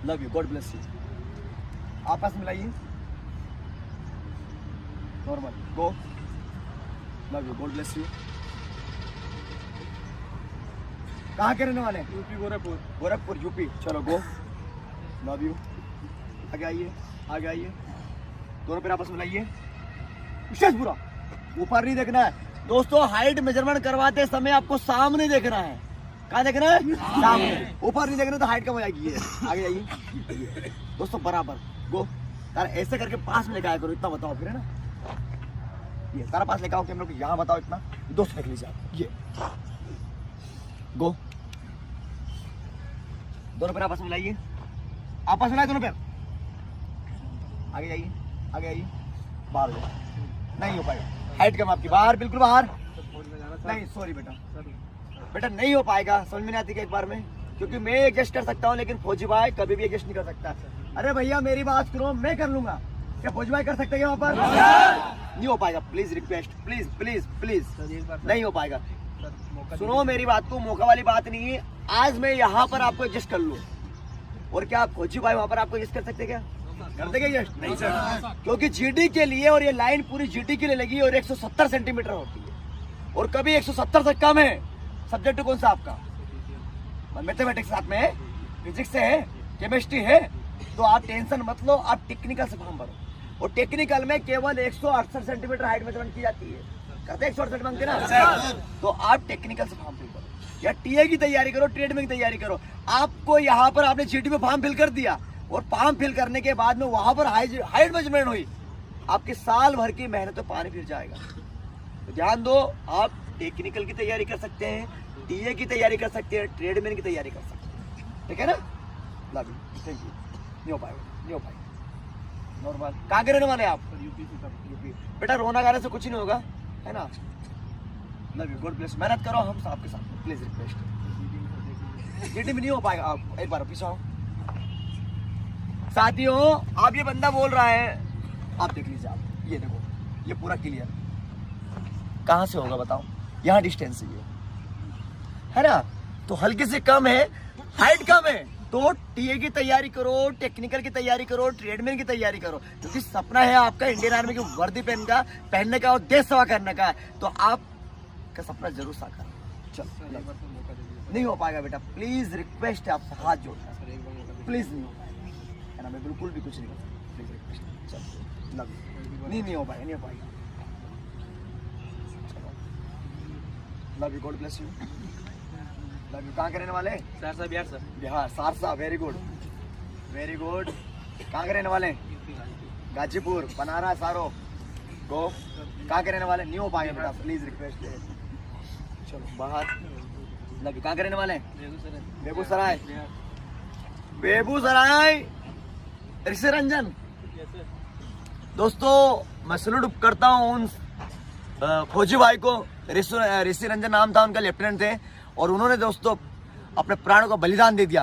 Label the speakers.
Speaker 1: Love you, God bless you. आपस में मिलाइए, normal, go, love you, God bless you. कहाँ के रहने वाले हैं?
Speaker 2: यूपी गोरखपुर।
Speaker 1: गोरखपुर यूपी, चलो गो, लव यू। आगे आइए, आगे आइए, दोनों पैर आपस में मिलाइए, विशेष पूरा, ऊपर नहीं देखना है दोस्तों। हाइट मेजरमेंट करवाते समय आपको सामने देखना है। कहाँ देखना है? सामने, ऊपर नहीं देखना तो हाइट कम हो जाएगी। आगे जाइए दोस्तों, बराबर गो। तारा ऐसे करके पास में लेके आया करो, इतना बताओ फिर, है ना। ये तारा पास लेके आओ, कैमरा को यहाँ बताओ इतना, दोस्त देख लीजिए आप। ये गो, दोनों पैर आपस में मिलाइए, आपस में मिलाइए दोनों पैर। आगे जाइए, आगे आइए, बाहर हो जाए, नहीं हो पाएगा, हाइट कम आपकी, बाहर, बिल्कुल बाहर। नहीं सॉरी बेटा, बेटा नहीं हो पाएगा, समझ में नहीं आती एक बार में, क्योंकि मैं एडजस्ट कर सकता हूँ लेकिन फौजी भाई कभी भी एडजस्ट नहीं कर सकता। अरे भैया मेरी बात करो, मैं कर लूंगा, क्या फौजी भाई कर सकते हैं वहाँ पर? नहीं हो पाएगा, please request, please please please, नहीं हो पाएगा। सुनो मेरी बात को, मौका वाली बात नहीं है। आज मैं यहाँ पर आपको एडजस्ट कर लूँ, और क्या फौजी भाई वहाँ पर आपको एडजस्ट कर सकते क्या? कर देंगे एडजस्ट? नहीं सर, क्योंकि जीडी के लिए, और ये लाइन पूरी जीडी के लिए लगी, और 170 सेंटीमीटर होती है, और कभी 170 से कम है। सब्जेक्ट कौन सा आपका? मैथमेटिक्स साथ में है, फिजिक्स से है, केमिस्ट्री है, तो आप टेंशन मत लो, आप टेक्निकल से फॉर्म भरो। और टेक्निकल में केवल 168 सेंटीमीटर हाइट मेजरमेंट की जाती है, करते 168 मांगते ना, तो आप टेक्निकल से फॉर्म फिल करो, या टीए की तैयारी करो, ट्रेड में की तैयारी करो। आपको यहाँ पर आपने जीडी में फॉर्म फिल कर दिया, और फॉर्म फिल करने के बाद में वहां पर हाइट मेजरमेंट हुई, आपकी साल भर की मेहनत तो पानी फिर जाएगा। तो ध्यान दो, आप टेक्निकल की तैयारी कर सकते हैं, टीए की तैयारी कर सकते हैं, ट्रेडमैन की तैयारी कर सकते हैं, ठीक है ना। Love you, thank you. नहीं हो पाएगा, नहीं हो पाएगा, नॉर्मल। कहाँ के रहने वाले आप? यूपी। बेटा रोना गाने से कुछ नहीं होगा, है ना। लव यू, गॉड ब्लेस, मेहनत करो, हम आपके साथ, प्लीज रिक्वेस्ट। जीडी में नहीं हो पाएगा, आप एक बार पीछे आओ। साथियों आप, ये बंदा बोल रहा है, आप देख लीजिए, आप ये देखो, ये पूरा क्लियर। कहाँ से होगा बताओ? यहाँ डिस्टेंस है ना, तो हल्के से कम है, हाइट कम है, तो टीए की तैयारी करो, टेक्निकल की तैयारी करो, ट्रेडमैन की तैयारी करो, क्योंकि सपना है आपका इंडियन आर्मी की वर्दी पहनने का और देश सेवा करने का, तो आपका सपना जरूर साकार। चलो, नहीं हो पाएगा बेटा, प्लीज रिक्वेस्ट है आपसे, हाथ जोड़ना, प्लीज नहीं हो पाएगा, है ना, मैं बिल्कुल भी कुछ नहीं कर सकता, प्लीज रिक्वेस्ट। चलो, लव यू। नहीं हो पाएगा, नहीं हो पाएगा। Love you, God bless you. Love you. कहाँ के रहने वाले?
Speaker 2: Saharsa, Bihar sir.
Speaker 1: Bihar, Saharsa, very good, very good. कहाँ के रहने वाले? गाजीपुर, बनारस, सारो, गो। कहाँ के रहने वाले? नहीं हो पाएगा बेटा, प्लीज रिक्वेस्ट है। चलो बाहर। Love you. कहाँ के रहने वाले? बेगूसराय, बेगूसराय, ऋषि रंजन। दोस्तों मैं सैल्यूट करता हूँ उन फौजी भाई को, ऋषि रंजन नाम था उनका, लेफ्टिनेंट थे, और उन्होंने दोस्तों अपने प्राणों का बलिदान दे दिया